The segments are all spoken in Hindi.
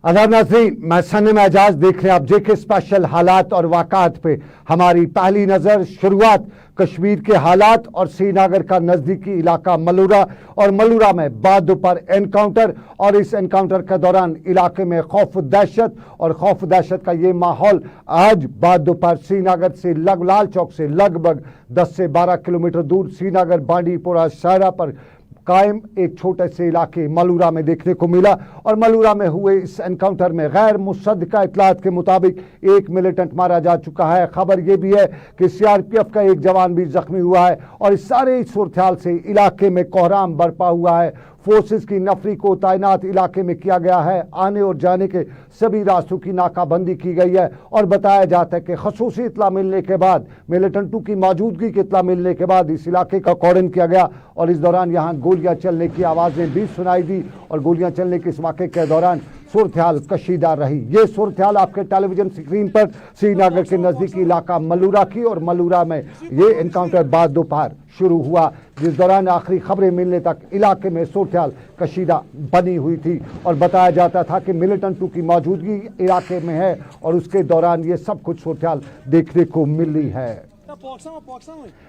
आदाब नाज़रीन, मैं सन्नी एजाज देख रहे हैं आप जेके स्पेशल हालात और वाक़ात पे। हमारी पहली नज़र शुरुआत कश्मीर के हालात और श्रीनगर का नज़दीकी इलाका मलूरा और मलूरा में बाद दोपहर एनकाउंटर और इस एनकाउंटर के दौरान इलाके में खौफ दहशत और खौफ दहशत का ये माहौल आज बाद दोपहर श्रीनगर से लाल चौक से लगभग 10 से 12 किलोमीटर दूर श्रीनगर बांडीपोरा शाहरा पर कायम एक छोटे से इलाके मलूरा में देखने को मिला। और मलूरा में हुए इस एनकाउंटर में गैर मुसद्दका इतलात के मुताबिक एक मिलिटेंट मारा जा चुका है। खबर यह भी है कि सीआरपीएफ का एक जवान भी जख्मी हुआ है और इस सारे सूरत से इलाके में कोहराम बरपा हुआ है। फोर्सेस की नफरी को तैनात इलाके में किया गया है। आने और जाने के सभी रास्तों की नाकाबंदी की गई है और बताया जाता है कि खसूसी इतला मिलने के बाद, मिलिटेंटों की मौजूदगी की इतला मिलने के बाद इस इलाके का कॉर्डन किया गया और इस दौरान यहाँ गोलियां चलने की आवाज़ें भी सुनाई दी और गोलियां चलने के इस वाक़े के दौरान सूरत-ए-हाल कशीदा रही। ये सूरत-ए-हाल आपके टेलीविजन स्क्रीन पर श्रीनगर के नज़दीकी इलाका मलूरा की और मलूरा में ये एनकाउंटर बाद दोपहर शुरू हुआ, जिस दौरान आखिरी खबरें मिलने तक इलाके में सूरत-ए-हाल कशीदा बनी हुई थी और बताया जाता था कि मिलिटेंटों की मौजूदगी इलाके में है और उसके दौरान ये सब कुछ सूरत-ए-हाल देखने को मिली है।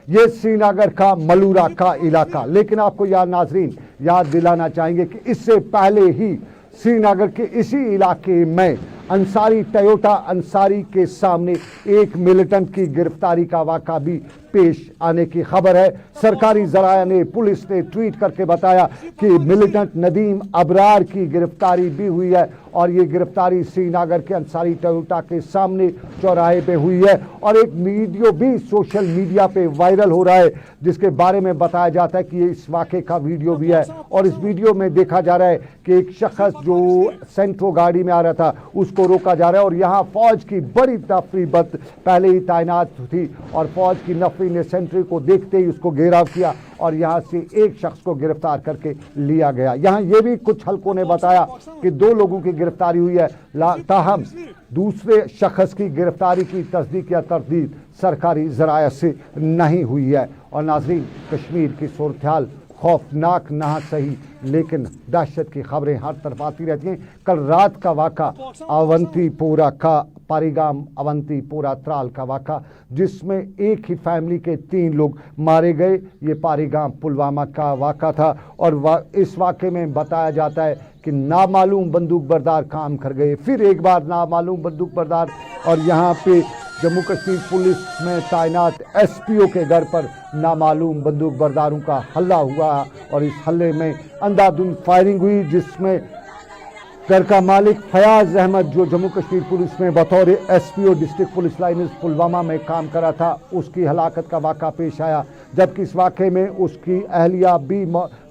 ये श्रीनगर का मलूरा का इलाका, लेकिन आपको यार नाजरीन याद दिलाना चाहेंगे कि इससे पहले ही श्रीनगर के इसी इलाके में अंसारी टयोटा अंसारी के सामने एक मिलिटेंट की गिरफ्तारी का वाक़ा भी पेश आने की खबर है। सरकारी जराया ने, पुलिस ने ट्वीट करके बताया कि मिलिटेंट नदीम अबरार की गिरफ्तारी भी हुई है और ये गिरफ्तारी श्रीनगर के अंसारी टयोटा के सामने चौराहे पे हुई है और एक वीडियो भी सोशल मीडिया पे वायरल हो रहा है जिसके बारे में बताया जाता है कि ये इस वाक़े का वीडियो भी है और इस वीडियो में देखा जा रहा है कि एक शख्स जो सेंट्रो गाड़ी में आ रहा था उसको रोका जा रहा है और यहाँ फौज की बड़ी नफरी पहले ही तैनात थी और फौज की नफरी ने सेंट्री को देखते ही उसको घेराव किया और यहाँ से एक शख्स को गिरफ्तार करके लिया गया। यहाँ ये भी कुछ हलकों ने बताया कि 2 लोगों की गिरफ्तारी हुई है, ताहम दूसरे शख्स की गिरफ्तारी की तस्दीक या तरदीद सरकारी जराया से नहीं हुई है। और नाज़रीन, कश्मीर की सूरत-ए-हाल खौफनाक ना सही लेकिन दहशत की खबरें हर तरफ आती रहती हैं। कल रात का वाक़ा अवंतीपोरा का, पारीगाम अवंतीपोरा त्राल का वाक़ा, जिसमें एक ही फैमिली के 3 लोग मारे गए। ये पारीगाम पुलवामा का वाक़ा था और इस वाक़े में बताया जाता है कि नामालूम बंदूक बरदार काम कर गए, फिर एक बार नामालूम बंदूक बरदार। और यहाँ पे जम्मू कश्मीर पुलिस में तैनात एसपीओ के घर पर नामालूम बंदूक बरदारों का हल्ला हुआ और इस हल्ले में अंधाधुंध फायरिंग हुई जिसमें घर का मालिक फयाज अहमद, जो जम्मू कश्मीर पुलिस में बतौर SPO district police lines Pulwama में काम करा था, उसकी हलाकत का वाक़ा पेश आया। जबकि इस वाक़े में उसकी अहलिया भी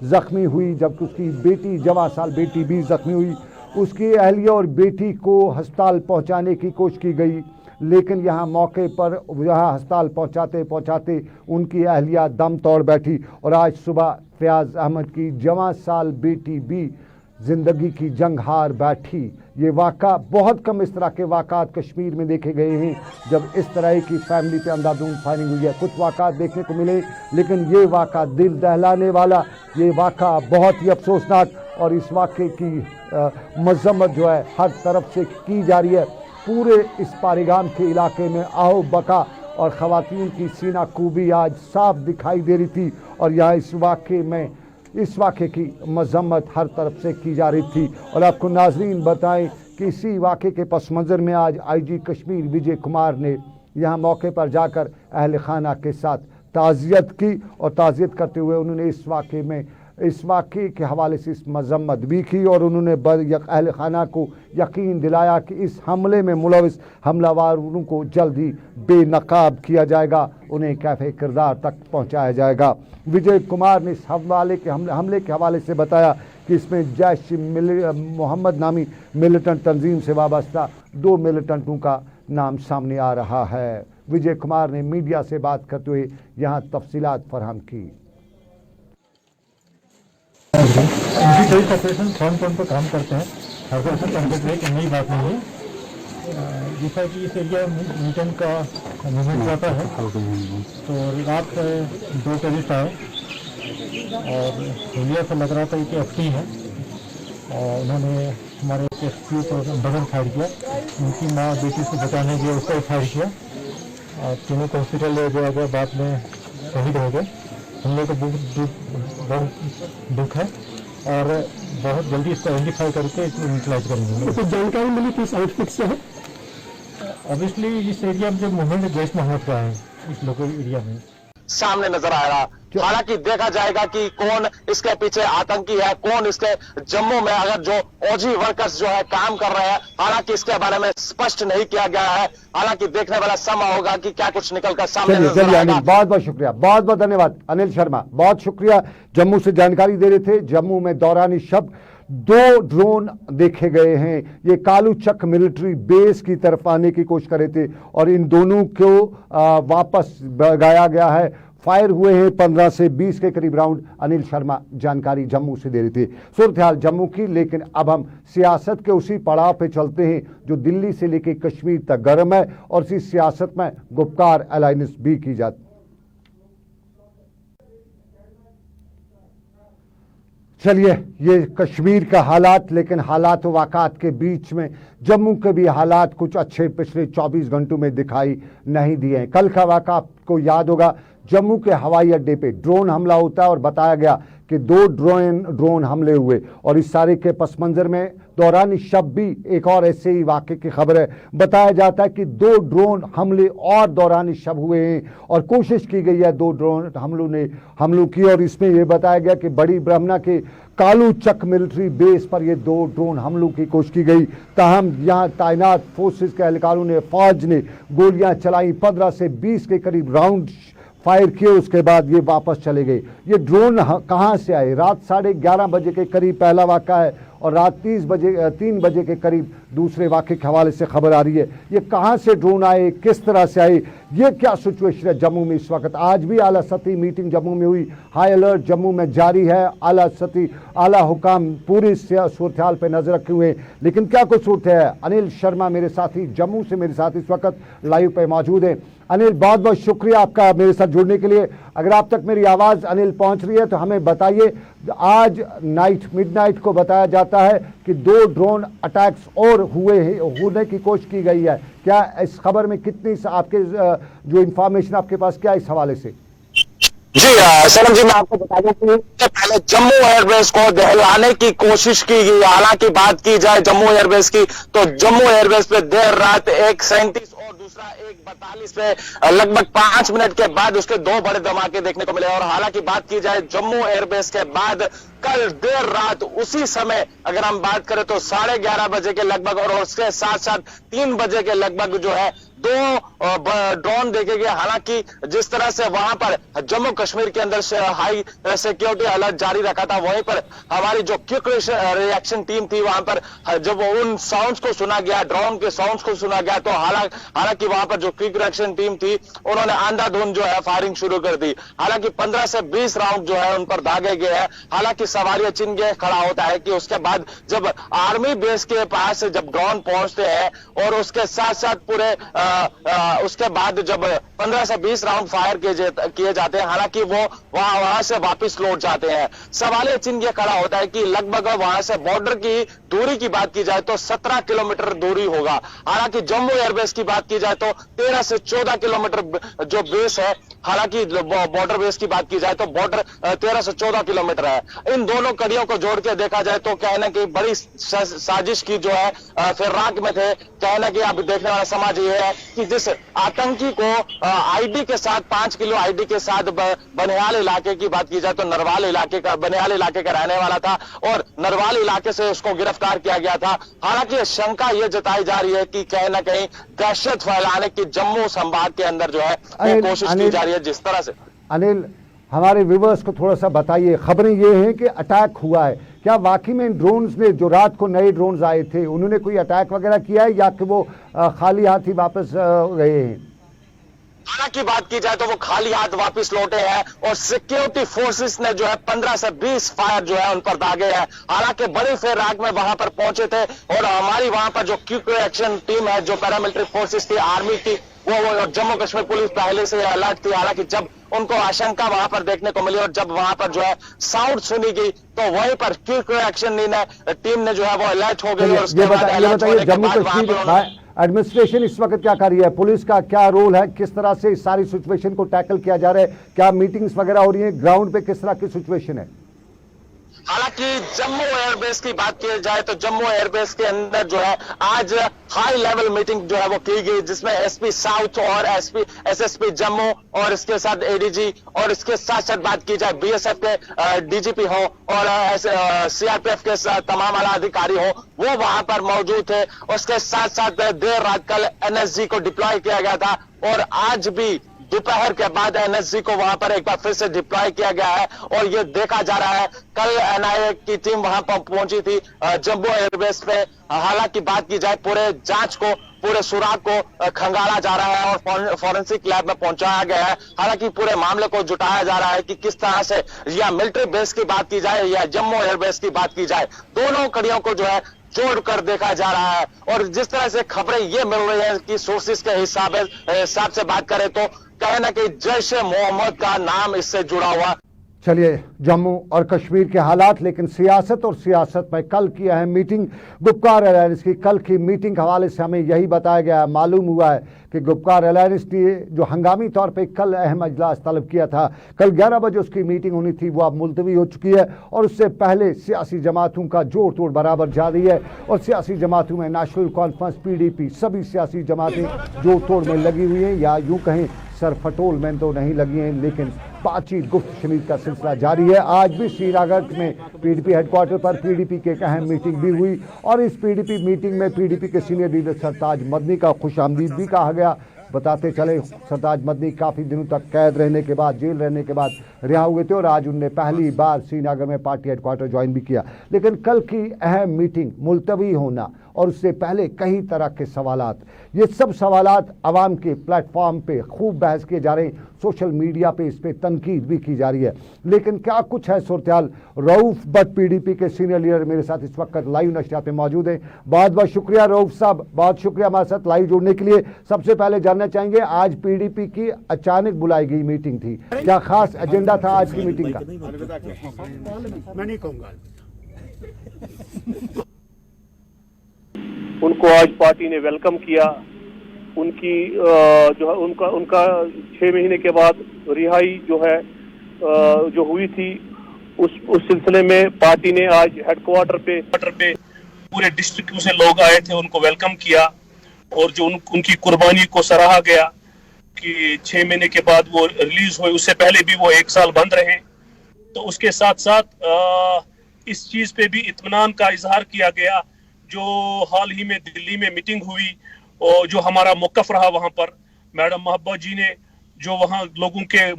ज़ख्मी हुई, जबकि उसकी बेटी, 14 साल बेटी भी ज़ख्मी हुई। उसकी अहलिया और बेटी को अस्पताल पहुँचाने की कोशिश की गई लेकिन यहाँ मौके पर अस्पताल पहुँचाते पहुँचाते उनकी अहलिया दम तोड़ बैठी और आज सुबह फयाज अहमद की 14 साल बेटी भी ज़िंदगी की जंग हार बैठी। ये वाक़ा बहुत कम इस तरह के वाक़ात कश्मीर में देखे गए हैं जब इस तरह की फैमिली पे अंधाधुंध फायरिंग हुई है। कुछ वाक़ात देखने को मिले लेकिन ये वाक़ा दिल दहलाने वाला, ये वाक़ा बहुत ही अफसोसनाक और इस वाक़े की मज़म्मत जो है हर तरफ से की जा रही है। पूरे इस पारीगाम के इलाके में आओ बका और ख़वातीन की सीना कूबी आज साफ दिखाई दे रही थी और यहाँ इस वाक़े की मज़म्मत हर तरफ से की जा रही थी। और आपको नाज़रीन बताएं कि इसी वाक़े के पस मंज़र में आज आईजी कश्मीर विजय कुमार ने यहाँ मौके पर जाकर अहल खाना के साथ ताज़ियत की और ताज़ियत करते हुए उन्होंने इस वाक़े के हवाले से इस मज़म्मत भी की और उन्होंने अहल खाना को यकीन दिलाया कि इस हमले में मुलविस हमलावरों को जल्द ही बेनकाब किया जाएगा, उन्हें कैफ़े किरदार तक पहुँचाया जाएगा। विजय कुमार ने इस हमले के हवाले से बताया कि इसमें जैश मोहम्मद नामी मिलिटेंट तंजीम से वाबस्ता 2 मिलिटेंटों का नाम सामने आ रहा है। विजय कुमार ने मीडिया से बात करते हुए यहाँ तफसीलात फराहम की। कई ऑपरेशन फ्रंट पर काम करते हैं, ऑपरेशन कंप्लीट नई बात नहीं है। जैसा कि इस एरिया में मिलिटेंट का मूवमेंट रहता है तो रात 2 टेररिस्ट आए और हुलिया से लग रहा था कि एफटी है उन्होंने हमारे एसपी को बगल फायर किया, उनकी माँ बेटी को बचाने के लिए उसको फायर किया। तीनों को हॉस्पिटल ले जाया गया, बाद में शहीद हो गए। हम लोग को बहुत दुख है और बहुत जल्दी इसको आइडेंटिफाई करके इसको यूटिलाइज करेंगे। तो जानकारी मिली किस आउटफिट से है? ऑब्वियसली इस एरिया में जो मूवमेंट जैश मोहम्मद का है, इस लोकल एरिया में सामने नजर आएगा। हालांकि देखा जाएगा कि कौन इसके पीछे आतंकी है, कौन इसके जम्मू में अगर जो ओजी वर्कर्स जो है काम कर रहे हैं, हालांकि इसके बारे में स्पष्ट नहीं किया गया है। हालांकि देखने वाला समय होगा कि क्या कुछ निकलकर सामने नजर चलिए आएगा। अनिल, बहुत बहुत शुक्रिया, बहुत बहुत धन्यवाद अनिल शर्मा, बहुत शुक्रिया। जम्मू से जानकारी दे रहे थे। जम्मू में दौरान शब 2 ड्रोन देखे गए हैं। ये कालूचक मिलिट्री बेस की तरफ आने की कोशिश कर रहे थे और इन दोनों को वापस भगाया गया है। फायर हुए हैं 15 से 20 के करीब राउंड। अनिल शर्मा जानकारी जम्मू से दे रहे थे। सूरत हाल जम्मू की। लेकिन अब हम सियासत के उसी पड़ाव पे चलते हैं जो दिल्ली से लेकर कश्मीर तक गर्म है और इसी सियासत में गुपकार अलायंस भी की जाती। चलिए, ये कश्मीर का हालात, लेकिन हालात वाक़ात के बीच में जम्मू के भी हालात कुछ अच्छे पिछले 24 घंटों में दिखाई नहीं दिए हैं। कल का वाक़ा आपको याद होगा, जम्मू के हवाई अड्डे पे ड्रोन हमला होता है और बताया गया कि 2 ड्रोन हमले हुए और इस सारे के पस मंज़र में दौरान शब भी एक और ऐसे ही वाक़े की खबर है। बताया जाता है कि 2 ड्रोन हमले और दौरान शब हुए हैं और कोशिश की गई है 2 ड्रोन हमलों की। और इसमें यह बताया गया कि बड़ी ब्रह्मना के कालूचक मिलिट्री बेस पर ये 2 ड्रोन हमलों की कोशिश की गई। ताहम यहाँ तैनात फोर्सेस के एहलकारों ने, फौज ने गोलियां चलाई। 15 से 20 के करीब राउंड फायर किए, उसके बाद ये वापस चले गए। ये ड्रोन कहाँ से आए? रात 11:30 बजे के करीब पहला वाक़ा है और रात 3 बजे के करीब दूसरे वाक़े के हवाले से खबर आ रही है। ये कहाँ से ड्रोन आए, किस तरह से आए, ये क्या सिचुएशन है जम्मू में इस वक्त? आज भी आला सतही मीटिंग जम्मू में हुई। हाई अलर्ट जम्मू में जारी है। आला हुकाम पूरी सूरत हाल पर नजर रखे हुए हैं। लेकिन क्या कुछ सूरत है? अनिल शर्मा मेरे साथी जम्मू से मेरे साथ इस वक्त लाइव पे मौजूद है। अनिल, बहुत बहुत शुक्रिया आपका मेरे साथ जुड़ने के लिए। अगर आप तक मेरी आवाज़ अनिल पहुंच रही है तो हमें बताइए। आज मिडनाइट को बताया जाता है कि 2 ड्रोन अटैक्स और होने की कोशिश की गई है। क्या इस खबर में कितनी आपके जो इंफॉर्मेशन आपके पास क्या इस हवाले से? जी सलम जी, मैं आपको बता दूं कि पहले जम्मू एयरबेस को दहलाने की कोशिश की गई। हालांकि बात की जाए जम्मू एयरबेस की तो जम्मू एयरबेस पे देर रात 1:37 और दूसरा 1:42 पे लगभग 5 मिनट के बाद उसके 2 बड़े धमाके देखने को मिले। और हालांकि बात की जाए जम्मू एयरबेस के बाद कल देर रात उसी समय अगर हम बात करें तो 11:30 बजे के लगभग और उसके साथ साथ 3 बजे के लगभग जो है 2 ड्रोन देखे गए। हालांकि जिस तरह से वहां पर जम्मू कश्मीर के अंदर से हाई सिक्योरिटी अलर्ट जारी रखा था, वहीं पर हमारी जो क्विक रिएक्शन टीम थी वहां पर जब उन साउंड्स को सुना गया, ड्रोन के साउंड्स को सुना गया, तो हालांकि वहां पर जो क्विक रिएक्शन टीम थी उन्होंने अंधाधुंध जो है फायरिंग शुरू कर दी। हालांकि 15 से 20 राउंड जो है उन पर दागे गए हैं। हालांकि सवाल चिन्ह ये खड़ा होता है कि उसके बाद जब आर्मी बेस के पास जब ड्रोन पहुंचते हैं और उसके साथ साथ पूरे उसके बाद जब 15 से 20 राउंड फायर किए जाते हैं, हालांकि वो वहां से वापस लौट जाते हैं। सवाल चिन्ह ये खड़ा होता है कि लगभग वहां से बॉर्डर की दूरी की बात की जाए तो 17 किलोमीटर दूरी होगा। हालांकि जम्मू एयरबेस की बात की जाए तो 13 से 14 किलोमीटर जो बेस है। हालांकि बॉर्डर बेस की बात की जाए तो बॉर्डर 13 से 14 किलोमीटर है। इन दोनों कड़ियों को जोड़ के देखा जाए तो कहना कि बड़ी साजिश की जो है फिराक में थे। कहना कि अब देखने वाला समाज ये है कि जिस आतंकी को आईडी के साथ 5 किलो आईडी के साथ बनिहाल इलाके की बात की जाए तो बनिहाल इलाके का रहने वाला था और नरवाल इलाके से उसको गिरफ्तार किया गया था। हालांकि शंका यह जताई जा रही है कि कहीं ना कहीं दहशत फैलाने की जम्मू संभाग के अंदर जो है कोशिश की जा रही है। जिस तरह से अनिल, हमारे व्यूअर्स को थोड़ा सा बताइए, खबरें ये हैं कि अटैक हुआ है, क्या वाकई में इन ड्रोन्स ने जो रात को नए ड्रोन्स आए थे उन्होंने कोई अटैक वगैरह किया है या कि वो खाली हाथ ही वापस गए हैं? हालांकि बात की जाए तो वो खाली हाथ वापस लौटे हैं और सिक्योरिटी फोर्सेस ने जो है 15 से 20 फायर जो है उन पर दागे हैं। हालांकि बड़ी फिराक में वहां पर पहुंचे थे और हमारी वहां पर जो क्विक रिएक्शन टीम है, जो पैरामिलिट्री फोर्सेस थी, आर्मी की वो जम्मू कश्मीर पुलिस पहले से अलर्ट थी। हालांकि जब उनको आशंका वहां पर देखने को मिली और जब वहां पर जो है साउंड सुनी गई तो वहीं पर क्विक एक्शन टीम ने जो है वो अलर्ट हो गई। और उसके बाद अलर्ट होने के बाद वहां पर एडमिनिस्ट्रेशन इस वक्त क्या कर रही है, पुलिस का क्या रोल है, किस तरह से इस सारी सिचुएशन को टैकल किया जा रहा है, क्या मीटिंग्स वगैरह हो रही है, ग्राउंड पे किस तरह की सिचुएशन है? हालांकि जम्मू एयरबेस की बात की जाए तो जम्मू एयरबेस के अंदर जो है आज हाई लेवल मीटिंग जो है वो की गई, जिसमें एसपी साउथ और एसएसपी जम्मू और इसके साथ एडीजी और इसके साथ साथ बात की जाए बीएसएफ के डीजीपी हो और सीआरपीएफ के तमाम आला अधिकारी हो, वो वहां पर मौजूद थे। उसके साथ साथ देर रात कल एनएसजी को डिप्लॉय किया गया था और आज भी दोपहर के बाद एनएसजी को वहां पर एक बार फिर से डिप्लॉय किया गया है। और ये देखा जा रहा है, कल एनआईए की टीम वहां पर पहुंची थी जम्मू एयरबेस पे। हालांकि बात की जाए पूरे जांच को, पूरे सुराग को खंगाला जा रहा है और फॉरेंसिक लैब में पहुंचाया गया है। हालांकि पूरे मामले को जुटाया जा रहा है कि किस तरह से या मिलिट्री बेस की बात की जाए या जम्मू एयरबेस की बात की जाए, दोनों कड़ियों को जो है जोड़कर देखा जा रहा है। और जिस तरह से खबरें ये मिल रही है कि सोर्सेस के हिसाब से बात करें तो कहे ना कि जैश ए मोहम्मद का नाम इससे जुड़ा हुआ। चलिए, जम्मू और कश्मीर के हालात, लेकिन सियासत और सियासत में कल की अहम मीटिंग गुपकार अलायंस की। कल की मीटिंग के हवाले से हमें यही बताया गया, मालूम हुआ है कि गुपकार अलायंस ने जो हंगामी तौर पे कल अहम अजलास तलब किया था, कल 11 बजे उसकी मीटिंग होनी थी, वो अब मुलतवी हो चुकी है। और उससे पहले सियासी जमातों का जोड़ तोड़ बराबर जारी है और सियासी जमातों में नेशनल कॉन्फ्रेंस, पीडीपी, सभी सियासी जमातें जोड़ तोड़ में लगी हुई हैं, या यूँ कहें सरफटोल में तो नहीं लगी हैं, लेकिन बातचीत गुफ्त शनीद का सिलसिला जारी है। आज भी श्रीनगर में पीडीपी हेडक्वार्टर पर पीडीपी की एक अहम मीटिंग भी हुई और इस पीडीपी मीटिंग में पीडीपी के सीनियर लीडर सरताज मदनी का खुशामदीद भी कहा गया। बताते चले, सरताज मदनी काफ़ी दिनों तक कैद रहने के बाद, जेल रहने के बाद रिहा हुए थे और आज उनने पहली बार श्रीनगर में पार्टी हेडक्वार्टर ज्वाइन भी किया। लेकिन कल की अहम मीटिंग मुलतवी होना और उससे पहले कई तरह के सवालात, ये सब सवालात आवाम के प्लेटफॉर्म पे खूब बहस किए जा रहे हैं, सोशल मीडिया पे इस पर तनकीद भी की जा रही है। लेकिन क्या कुछ है सूरत-ए-हाल? रऊफ भट्ट पीडीपी के सीनियर लीडर मेरे साथ इस वक्त लाइव नशरियात में मौजूद हैं। बहुत बहुत शुक्रिया रऊफ साहब, बहुत शुक्रिया हमारे साथ लाइव जुड़ने के लिए। सबसे पहले जानना चाहेंगे, आज पीडीपी की अचानक बुलाई गई मीटिंग थी, क्या खास एजेंडा था आज की मीटिंग का? मैं नहीं कहूँगा। उनको आज पार्टी ने वेलकम किया। उनकी जो है उनका 6 महीने के बाद रिहाई जो है जो हुई थी, उस सिलसिले में पार्टी ने आज हेडक्वार्टर पे पूरे डिस्ट्रिक्ट से लोग आए थे, उनको वेलकम किया और जो उनकी कुर्बानी को सराहा गया कि 6 महीने के बाद वो रिलीज हुए। उससे पहले भी वो 1 साल बंद रहे। तो उसके साथ साथ इस चीज पे भी इत्मीनान का इजहार किया गया। जो हाल ही में दिल्ली में मीटिंग हुई और जो हमारा मौक़िफ़ रहा वहां पर, मैडम महबूबा जी ने जो वहां लोगों के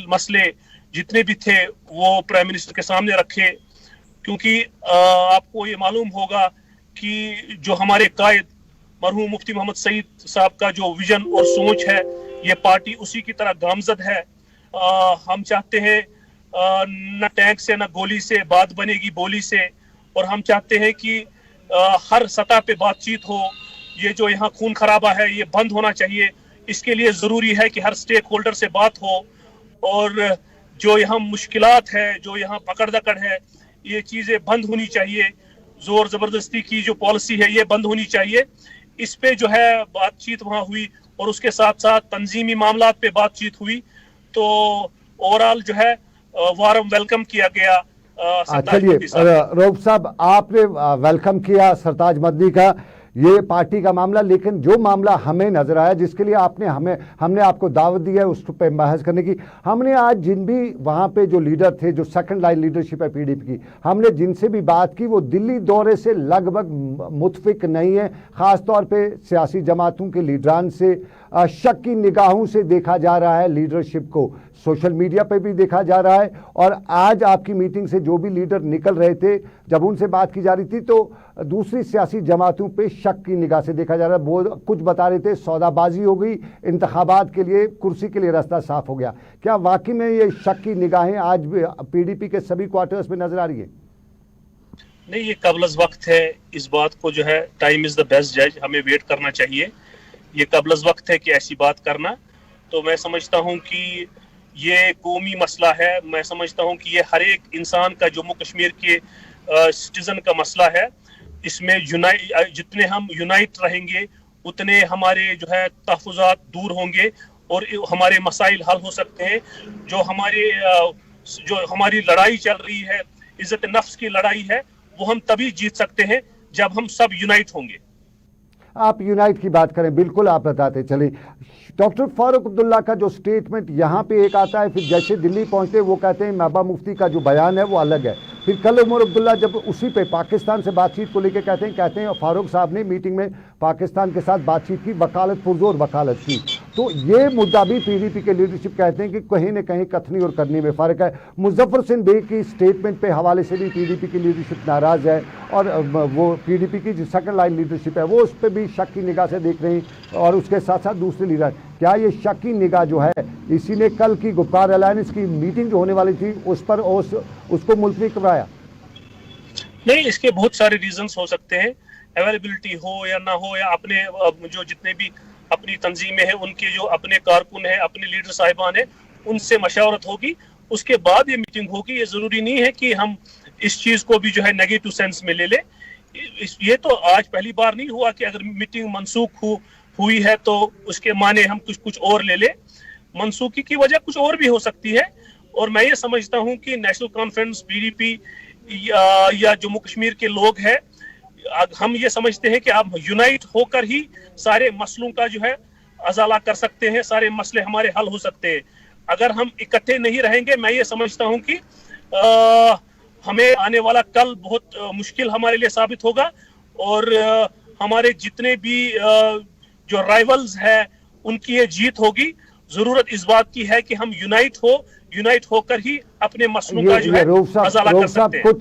मसले जितने भी थे वो प्राइम मिनिस्टर के सामने रखे। क्योंकि आपको ये मालूम होगा कि जो हमारे कायद मरहूम मुफ्ती मोहम्मद सईद साहब का जो विजन और सोच है, ये पार्टी उसी की तरह गामजद है। हम चाहते हैं न टैंक से न गोली से बात बनेगी बोली से, और हम चाहते हैं कि हर सतह पे बातचीत हो। ये जो यहाँ खून खराबा है ये बंद होना चाहिए। इसके लिए जरूरी है कि हर स्टेक होल्डर से बात हो और जो यहाँ मुश्किलात है, जो यहाँ पकड़ दकड़ है, ये चीजें बंद होनी चाहिए। जोर जबरदस्ती की जो पॉलिसी है ये बंद होनी चाहिए। इस पे जो है बातचीत वहाँ हुई और उसके साथ साथ तंजीमी मामलात पे बातचीत हुई। तो ओवरऑल जो है वारम वेलकम किया गया। चलिए रऊफ साहब, आपने वेलकम किया सरताज मदनी का, ये पार्टी का मामला, लेकिन जो मामला हमें नजर आया जिसके लिए हमने आपको दावत दी है उस पर बहस करने की, हमने आज जिन भी वहाँ पे जो लीडर थे, जो सेकंड लाइन लीडरशिप है पीडीपी की, हमने जिनसे भी बात की वो दिल्ली दौरे से लगभग मुतफिक नहीं है। ख़ास तौर पे सियासी जमातों के लीडरान से शक की निगाहों से देखा जा रहा है लीडरशिप को, सोशल मीडिया पे भी देखा जा रहा है। और आज आपकी मीटिंग से जो भी लीडर निकल रहे थे, जब उनसे बात की जा रही थी तो दूसरी सियासी जमातों पे शक की निगाह से देखा जा रहा है। वो कुछ बता रहे थे सौदाबाजी हो गई, इंतखाबात के लिए, कुर्सी के लिए रास्ता साफ हो गया। क्या वाकई में ये शक की निगाहें आज भी पीडीपी के सभी क्वार्टर्स में नजर आ रही है? नहीं, ये कबल वक्त है। इस बात को जो है टाइम इज द बेस्ट जज, हमें वेट करना चाहिए ये कबल वक्त है कि ऐसी बात करना। तो मैं समझता हूँ कि ये कौमी मसला है। मैं समझता हूँ कि ये हर एक इंसान का, जम्मू कश्मीर के सिटीजन का मसला है। इसमें जितने हम यूनाइट रहेंगे उतने हमारे जो है तहफ़्फ़ुज़ात दूर होंगे और हमारे मसाइल हल हो सकते हैं। जो हमारी लड़ाई चल रही है, इज्जत नफ्स की लड़ाई है, वो हम तभी जीत सकते हैं जब हम सब यूनाइट होंगे। आप यूनाइट की बात करें, बिल्कुल आप बताते चले। डॉक्टर फारूक अब्दुल्ला का जो स्टेटमेंट यहाँ पे एक आता है, फिर जैसे दिल्ली पहुँचते वो कहते हैं महबूबा मुफ्ती का जो बयान है वो अलग है। फिर कल उमर अब्दुल्ला जब उसी पे पाकिस्तान से बातचीत को लेकर कहते हैं फारूक साहब ने मीटिंग में पाकिस्तान के साथ बातचीत की, वकालत पुरजोर वकालत की। तो ये मुद्दा भी पीडीपी के लीडरशिप कहते हैं कि कहीं न कहीं कथनी और करनी में फ़र्क है। मुजफ्फर सिंह बेग की स्टेटमेंट पे हवाले से भी पीडीपी की लीडरशिप नाराज़ है और वो पीडीपी की जो सेकंड लाइन लीडरशिप है वो उस पर भी शक की निगाह से देख रही और उसके साथ साथ दूसरे लीडर। क्या ये शक की निगाह जो है इसी ने कल की गुप्कार अलायंस की मीटिंग जो होने वाली थी उस पर उसको मुलतवी करवाया? नहीं, इसके बहुत सारे रीजंस हो सकते हैं। अवेलेबिलिटी हो या ना हो, या अपने जो जितने भी अपनी तंजीमें हैं उनके जो अपने कारकुन हैं, अपने लीडर साहिबान हैं, उनसे मशावरत होगी, उसके बाद ये मीटिंग होगी। ये जरूरी नहीं है कि हम इस चीज को भी जो है नेगेटिव सेंस में ले ले। ये तो आज पहली बार नहीं हुआ कि अगर मीटिंग मनसूख हुई है तो उसके माने हम कुछ और ले ले। मनसूखी की वजह कुछ और भी हो सकती है। और मैं ये समझता हूँ कि नेशनल कॉन्फ्रेंस, पीडीपी या जम्मू कश्मीर के लोग हैं, हम ये समझते हैं कि आप यूनाइट होकर ही सारे मसलों का जो है अजाला कर सकते हैं, सारे मसले हमारे हल हो सकते हैं। अगर हम इकट्ठे नहीं रहेंगे, मैं ये समझता हूं कि हमें आने वाला कल बहुत मुश्किल हमारे लिए साबित होगा और हमारे जितने भी जो राइवल्स हैं उनकी ये जीत होगी। जरूरत इस बात की है कि हम यूनाइट होकर ही अपने मसलों का जो है अजाला कर सकते हैं।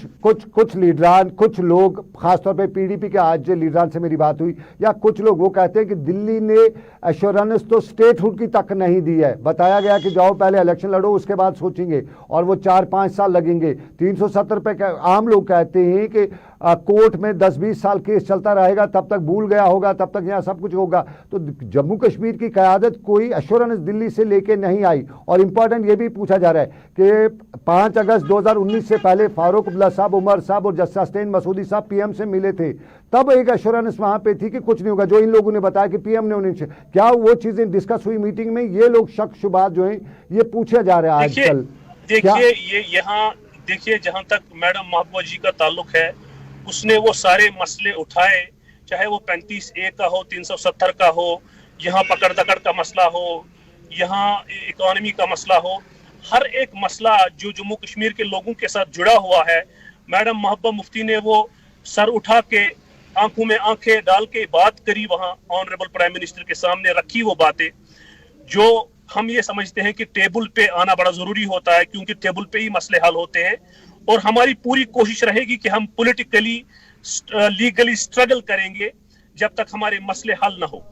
कुछ लीडरान, कुछ लोग, खासतौर पे पीडीपी के आज जो लीडरान से मेरी बात हुई, या कुछ लोग वो कहते हैं कि दिल्ली ने एश्योरेंस तो स्टेटहुड की तक नहीं दी है। बताया गया कि जाओ पहले इलेक्शन लड़ो उसके बाद सोचेंगे, और वो 4-5 साल लगेंगे। 370 पे आम लोग कहते हैं कि कोर्ट में 10-20 साल केस चलता रहेगा, तब तक भूल गया होगा, तब तक यहाँ सब कुछ होगा। तो जम्मू कश्मीर की क़यादत कोई एश्योरेंस दिल्ली से लेके नहीं आई। और इम्पॉर्टेंट ये भी पूछा जा रहा है कि 5 अगस्त 2019 से पहले फारूक अब्दुल्ला साहब, उमर साहब और जस्टिस हसनैन मसूदी साहब पीएम से मिले थे, तब एक एश्योरेंस वहां पे थी कि कुछ नहीं होगा, जो इन लोगों ने बताया कि पीएम ने उन्हें, क्या वो चीजें डिस्कस हुई मीटिंग में? ये लोग शक शुबात जो है ये पूछा जा रहा है आजकल। देखिए ये यहाँ देखिए, जहां तक मैडम महबूबा जी का ताल्लुक है, उसने वो सारे मसले उठाए, चाहे वो 35A का हो, 370 का हो, यहाँ पकड़ दकड़ का मसला हो, यहाँ इकोनॉमी का मसला हो, हर एक मसला जो जम्मू कश्मीर के लोगों के साथ जुड़ा हुआ है, मैडम महबूबा मुफ्ती ने वो सर उठा के, आंखों में आंखें डाल के बात करी, वहां ऑनरेबल प्राइम मिनिस्टर के सामने रखी वो बातें, जो हम ये समझते हैं कि टेबल पे आना बड़ा जरूरी होता है, क्योंकि टेबल पे ही मसले हल होते हैं। और हमारी पूरी कोशिश रहेगी कि हम पॉलिटिकली, लीगली स्ट्रगल करेंगे जब तक हमारे मसले हल ना हो।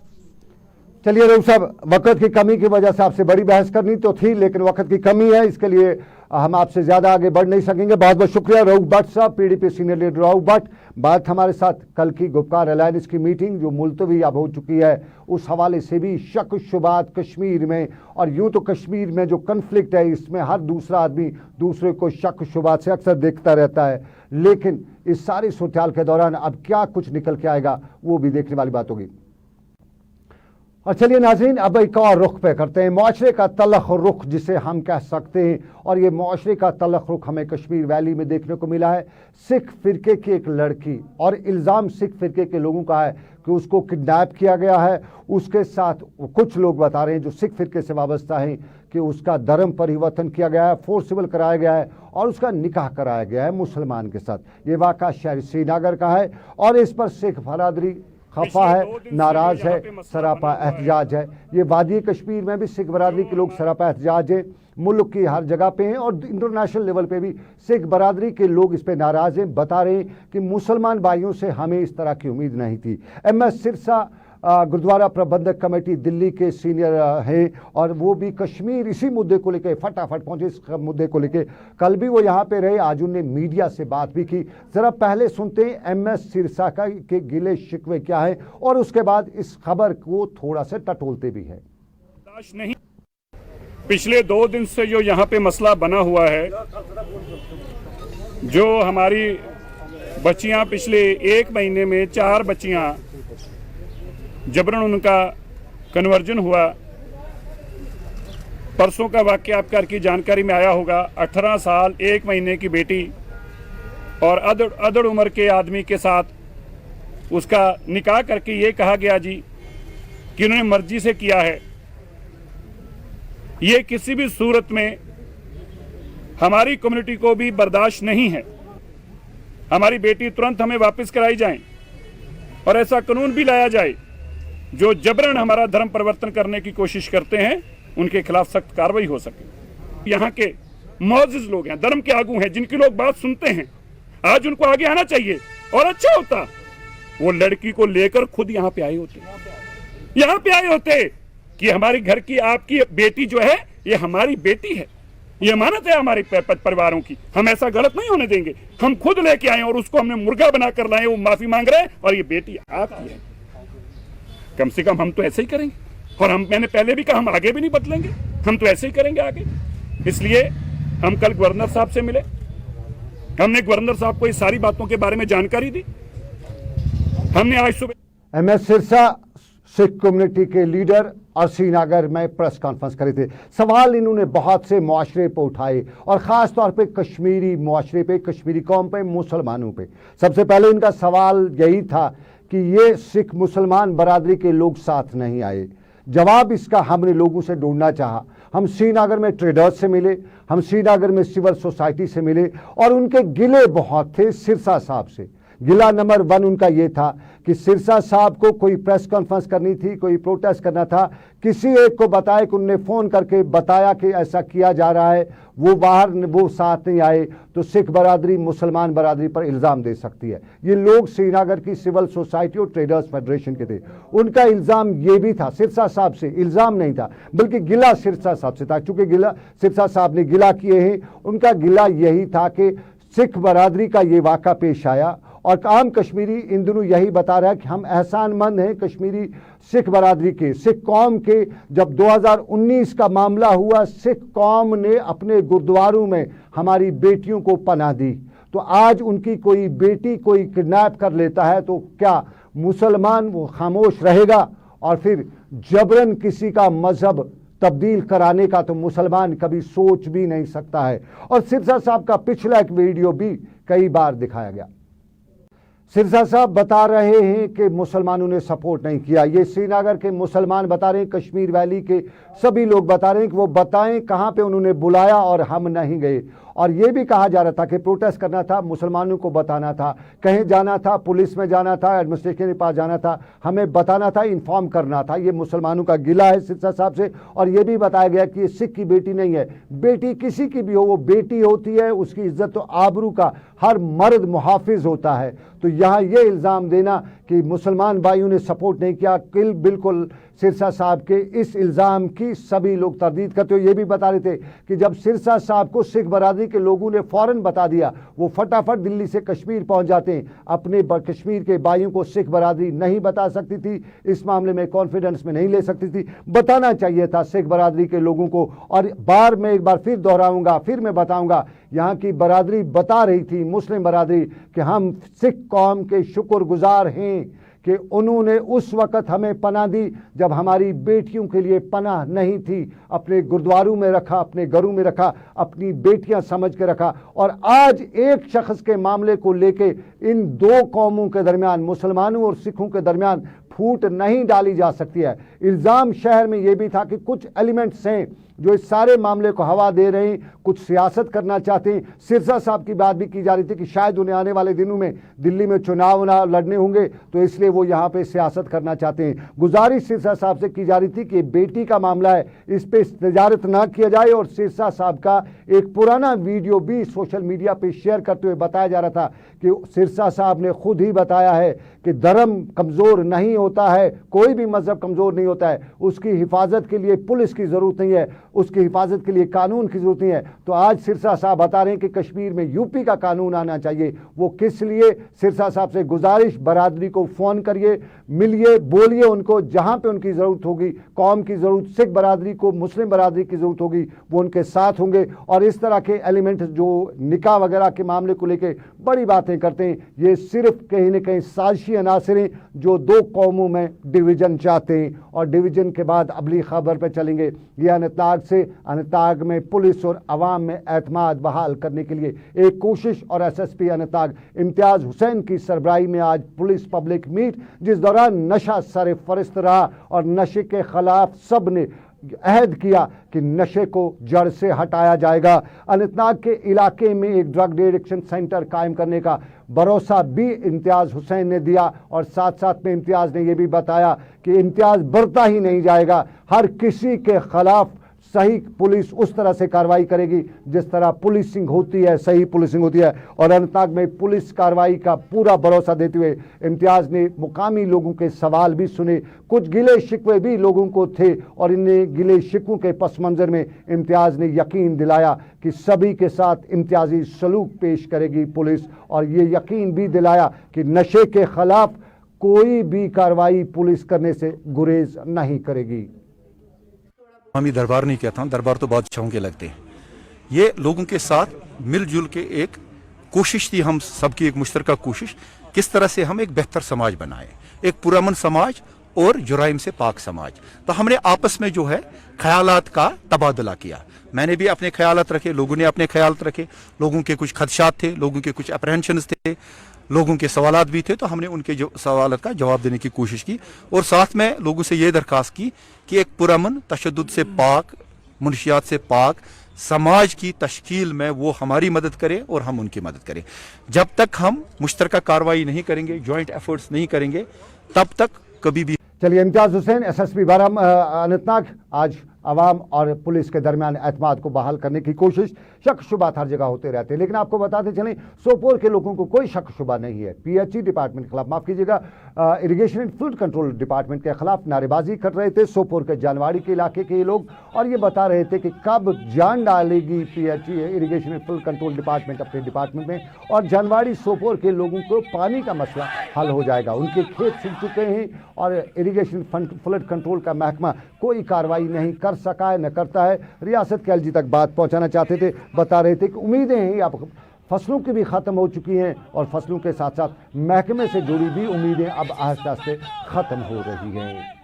चलिए रऊफ साहब, वक्त की कमी की वजह से आपसे बड़ी बहस करनी तो थी, लेकिन वक्त की कमी है, इसके लिए हम आपसे ज़्यादा आगे बढ़ नहीं सकेंगे। बहुत बहुत शुक्रिया रऊफ भट्ट साहब, PDP senior leader Rauf Bhatt. बात हमारे साथ कल की गुप्कार अलायंस की मीटिंग जो मुलतवी अब हो चुकी है, उस हवाले से भी शक शुबात कश्मीर में, और यूँ तो कश्मीर में जो कन्फ्लिक्ट है इसमें हर दूसरा आदमी दूसरे को शक शुबात से अक्सर देखता रहता है, लेकिन इस सारी सूरत के दौरान अब क्या कुछ निकल के आएगा वो भी देखने वाली बात होगी। और चलिए नाज़रीन, अब एक और रुख पे करते हैं, मुआशरे का तलख रुख जिसे हम कह सकते हैं। और ये मुआशरे का तलख रुख हमें कश्मीर वैली में देखने को मिला है। सिख फिरके की एक लड़की, और इल्ज़ाम सिख फिरके के लोगों का है कि उसको किडनैप किया गया है। उसके साथ कुछ लोग बता रहे हैं जो सिख फिरके से वाबस्ता हैं कि उसका धर्म परिवर्तन किया गया है, फोर्सिबल कराया गया है और उसका निकाह कराया गया है मुसलमान के साथ। ये वाक़ा शहर श्रीनगर का है और इस पर सिख बरादरी खफा है, नाराज़ है, सरापा एहतजाज है। ये वादी कश्मीर में भी सिख बरादरी के लोग सरापा एहतजाज है, मुल्क की हर जगह पे हैं और इंटरनेशनल लेवल पे भी सिख बरादरी के लोग इस पे नाराज़ हैं। बता रहे हैं कि मुसलमान भाइयों से हमें इस तरह की उम्मीद नहीं थी। MS सिरसा गुरुद्वारा प्रबंधक कमेटी दिल्ली के सीनियर हैं और वो भी कश्मीर इसी मुद्दे को लेकर फटाफट पहुंचे। इस मुद्दे को लेकर कल भी वो यहाँ पे रहे, आज उन्होंने मीडिया से बात भी की। जरा पहले सुनते हैं MS सिरसा के गिले शिकवे क्या है और उसके बाद इस खबर को थोड़ा सा टटोलते भी है। नहीं, पिछले 2 दिन से जो यहाँ पे मसला बना हुआ है, जो हमारी बच्चियां पिछले 1 महीने में 4 बच्चियां जबरन उनका कन्वर्जन हुआ। परसों का वाकया आपकी जानकारी में आया होगा। 18 साल 1 महीने की बेटी और अदड़ उम्र के आदमी के साथ उसका निकाह करके ये कहा गया जी कि उन्होंने मर्जी से किया है। ये किसी भी सूरत में हमारी कम्युनिटी को भी बर्दाश्त नहीं है। हमारी बेटी तुरंत हमें वापस कराई जाए और ऐसा कानून भी लाया जाए जो जबरन हमारा धर्म परिवर्तन करने की कोशिश करते हैं, उनके खिलाफ सख्त कार्रवाई हो सके। यहाँ के मौजिज लोग हैं, धर्म के आगू हैं, जिनकी लोग बात सुनते हैं, आज उनको आगे आना चाहिए। और अच्छा होता वो लड़की को लेकर खुद यहाँ पे आए होते कि हमारे घर की आपकी बेटी जो है ये हमारी बेटी है, ये अमानत है हमारे परिवारों की, हम ऐसा गलत नहीं होने देंगे। हम खुद लेके आए और उसको हमने मुर्गा बनाकर लाए, वो माफी मांग रहे हैं और ये बेटी आपकी है। कम से कम हम तो ऐसे ही करेंगे और मैंने पहले भी कहा हम आगे भी नहीं बदलेंगे, हम तो ऐसे ही करेंगे आगे। इसलिए हम कल गवर्नर साहब से मिले, हमने गवर्नर साहब को इस सारी बातों के बारे में जानकारी दी। हमने आज सुबह MS सिरसा सिख कम्युनिटी के लीडर और श्रीनगर में प्रेस कॉन्फ्रेंस करे थे। सवाल इन्होंने बहुत से मुआशरे पर उठाए और ख़ास तौर पे कश्मीरी मुआशरे पे, कश्मीरी कौम पे, मुसलमानों पे। सबसे पहले इनका सवाल यही था कि ये सिख मुसलमान बरादरी के लोग साथ नहीं आए। जवाब इसका हमने लोगों से ढूंढना चाहा। हम श्रीनगर में ट्रेडर्स से मिले, हम श्रीनगर में सिविल सोसाइटी से मिले और उनके गिले बहुत थे सिरसा साहब से। गिला नंबर 1 उनका ये था कि सिरसा साहब को कोई प्रेस कॉन्फ्रेंस करनी थी, कोई प्रोटेस्ट करना था, किसी एक को बताया कि उनने फ़ोन करके बताया कि ऐसा किया जा रहा है, वो बाहर वो साथ नहीं आए तो सिख बरादरी मुसलमान बरादरी पर इल्ज़ाम दे सकती है। ये लोग श्रीनगर की सिविल सोसाइटी और ट्रेडर्स फेडरेशन के थे। उनका इल्ज़ाम ये भी था, सिरसा साहब से इल्ज़ाम नहीं था बल्कि गिला सिरसा साहब से था। चूँकि गिला सिरसा साहब ने गिला किए हैं, उनका गिला यही था कि सिख बरादरी का ये वाक़ा पेश आया और आम कश्मीरी इन दिनों यही बता रहा है कि हम एहसानमंद हैं कश्मीरी सिख बरादरी के, सिख कौम के। जब 2019 का मामला हुआ, सिख कौम ने अपने गुरुद्वारों में हमारी बेटियों को पनाह दी, तो आज उनकी कोई बेटी कोई किडनैप कर लेता है तो क्या मुसलमान वो खामोश रहेगा? और फिर जबरन किसी का मजहब तब्दील कराने का तो मुसलमान कभी सोच भी नहीं सकता है। और सिरसा साहब का पिछला एक वीडियो भी कई बार दिखाया गया। सिरसा साहब बता रहे हैं कि मुसलमानों ने सपोर्ट नहीं किया। ये श्रीनगर के मुसलमान बता रहे हैं, कश्मीर वैली के सभी लोग बता रहे हैं कि वो बताएं कहाँ पे उन्होंने बुलाया और हम नहीं गए। और ये भी कहा जा रहा था कि प्रोटेस्ट करना था, मुसलमानों को बताना था, कहीं जाना था, पुलिस में जाना था, एडमिनिस्ट्रेशन के पास जाना था, हमें बताना था, इन्फॉर्म करना था। ये मुसलमानों का गिला है सिरसा साहब से। और ये भी बताया गया कि ये सिख की बेटी नहीं है, बेटी किसी की भी हो वो बेटी होती है, उसकी इज्जत तो आबरू का हर मर्द मुहाफिज होता है। तो यहाँ ये इल्ज़ाम देना कि मुसलमान भाइयों ने सपोर्ट नहीं किया, बिल्कुल सिरसा साहब के इस इल्ज़ाम की सभी लोग तरदीद करते हुए ये भी बता रहे थे कि जब सिरसा साहब को सिख बरादरी के लोगों ने फ़ौरन बता दिया, वो फटाफट दिल्ली से कश्मीर पहुंच जाते हैं। अपने कश्मीर के भाइयों को सिख बरादरी नहीं बता सकती थी, इस मामले में कॉन्फिडेंस में नहीं ले सकती थी, बताना चाहिए था सिख बरादरी के लोगों को। और बार मैं एक बार फिर दोहराऊंगा, फिर मैं बताऊंगा, यहाँ की बरादरी बता रही थी, मुस्लिम बरादरी, कि हम सिख कौम के शुक्रगुजार हैं कि उन्होंने उस वक़्त हमें पनाह दी जब हमारी बेटियों के लिए पनाह नहीं थी। अपने गुरुद्वारों में रखा, अपने घरों में रखा, अपनी बेटियां समझ के रखा। और आज एक शख्स के मामले को लेके इन दो कौमों के दरमियान, मुसलमानों और सिखों के दरमियान फूट नहीं डाली जा सकती है। इल्ज़ाम शहर में यह भी था कि कुछ एलिमेंट्स हैं जो इस सारे मामले को हवा दे रहे हैं, कुछ सियासत करना चाहते हैं। सिरसा साहब की बात भी की जा रही थी कि शायद उन्हें आने वाले दिनों में दिल्ली में चुनाव लड़ने होंगे, तो इसलिए वो यहाँ पे सियासत करना चाहते हैं। गुजारिश सिरसा साहब से की जा रही थी कि बेटी का मामला है, इस पे तजारत ना किया जाए। और सिरसा साहब का एक पुराना वीडियो भी सोशल मीडिया पे शेयर करते हुए बताया जा रहा था कि सिरसा साहब ने खुद ही बताया है कि धर्म कमज़ोर नहीं होता है, कोई भी मजहब कमज़ोर नहीं होता है, उसकी हिफाजत के लिए पुलिस की ज़रूरत नहीं है, उसकी हिफाजत के लिए कानून की ज़रूरत नहीं है। तो आज सिरसा साहब बता रहे हैं कि कश्मीर में यूपी का कानून आना चाहिए। वो किस लिए? सिरसा साहब से गुजारिश, बरादरी को फ़ोन करिए, मिलिए, बोलिए उनको, जहाँ पे उनकी ज़रूरत होगी, कौम की ज़रूरत, सिख बरादरी को, मुस्लिम बरादरी की ज़रूरत होगी, वो उनके साथ होंगे। और इस तरह के एलिमेंट जो निकाह वगैरह के मामले को लेकर बड़ी बातें करते हैं, ये सिर्फ कहीं न कहीं साजिशी अनासर हैं जो दो कौमों में डिवीज़न चाहते हैं। और डिवीज़न के बाद अगली खबर पर चलेंगे, ये अनंतनाग से। अनंतनाग में पुलिस और अवाम में एतमाद बहाल करने के लिए एक कोशिश। और SSP अनंतनाग इम्तियाज़ हुसैन की सरबराही में आज पुलिस पब्लिक मीट, जिस दौरान नशा सरे फरिस्त रहा और नशे के खिलाफ सब ने अहद किया कि नशे को जड़ से हटाया जाएगा। अनंतनाग के इलाके में एक ड्रग डिटेक्शन सेंटर कायम करने का भरोसा भी इम्तियाज़ हुसैन ने दिया। और साथ साथ में इम्तियाज़ ने यह भी बताया कि इम्तियाज़ बढ़ता ही नहीं जाएगा, हर किसी के खिलाफ सही पुलिस उस तरह से कार्रवाई करेगी जिस तरह पुलिसिंग होती है, सही पुलिसिंग होती है। और अनंतनाग में पुलिस कार्रवाई का पूरा भरोसा देते हुए इम्तियाज़ ने मुकामी लोगों के सवाल भी सुने, कुछ गिले शिकवे भी लोगों को थे। और इन गिले शिकवों के पस मंज़र में इम्तियाज़ ने यकीन दिलाया कि सभी के साथ इम्तियाजी सलूक पेश करेगी पुलिस। और ये यकीन भी दिलाया कि नशे के खिलाफ कोई भी कार्रवाई पुलिस करने से गुरेज नहीं करेगी। हम ये दरबार नहीं कहता हूँ, दरबार तो बादशाहों के लगते हैं। ये लोगों के साथ मिलजुल के एक कोशिश थी, हम सबकी एक मुश्तरका कोशिश, किस तरह से हम एक बेहतर समाज बनाए, एक पुरअमन समाज और जुराइम से पाक समाज। तो हमने आपस में जो है ख्यालात का तबादला किया। मैंने भी अपने ख्यालात रखे, लोगों ने अपने ख्यालात रखे, लोगों के कुछ खदशात थे, लोगों के कुछ अप्रहेंशंस थे, लोगों के सवालात भी थे। तो हमने उनके सवालात का जवाब देने की कोशिश की और साथ में लोगों से ये दरख्वास्त की कि एक पुरअमन, तशद्दुद से पाक, मुनशियात से पाक समाज की तश्कील में वो हमारी मदद करें और हम उनकी मदद करें। जब तक हम मुश्तरका कार्रवाई नहीं करेंगे, जॉइंट एफर्ट्स नहीं करेंगे, तब तक कभी भी। चलिए, इम्तियाज़ हुसैन, SSP अनंतनाग, आज अवाम और पुलिस के दरमियान एतमाद को बहाल करने की कोशिश। शक शुबात हर जगह होते रहते हैं, लेकिन आपको बताते चलें सोपोर के लोगों को कोई शक शुबा नहीं है। PHE डिपार्टमेंट के खिलाफ, माफ़ कीजिएगा, irrigation and flood control department के खिलाफ नारेबाजी कर रहे थे सोपोर के जानवाड़ी के इलाके के ये लोग। और ये बता रहे थे कि कब जान डालेगी PHE, irrigation and flood control department, अपने डिपार्टमेंट में, और जानवाड़ी सोपोर के लोगों को पानी का मसला हल हो जाएगा। उनके खेत सूख चुके हैं और इरिगेशन फ्लड कंट्रोल का महकमा कोई कार्रवाई नहीं कर सका है, न करता है। रियासत के LG तक बात पहुंचाना चाहते थे, बता रहे थे कि उम्मीदें हैं अब फसलों की भी ख़त्म हो चुकी हैं और फसलों के साथ साथ महकमे से जुड़ी भी उम्मीदें अब आहिस्ते आहिस्ते ख़त्म हो रही हैं।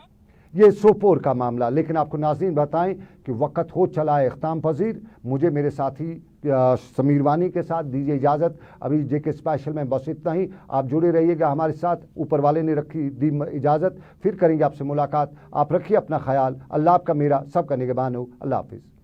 ये सोपोर का मामला। लेकिन आपको नाज़रीन बताएं कि वक्त हो चला है इख्ताम पजीर। मुझे मेरे साथी समीर वानी के साथ दीजिए इजाज़त। अभी JK स्पेशल में बस इतना ही। आप जुड़े रहिएगा हमारे साथ, ऊपर वाले ने दी इजाज़त, फिर करेंगे आपसे मुलाकात। आप रखिए अपना ख्याल। अल्लाह आपका, मेरा सबका निगहबान हो। अल्लाह हाफिज़।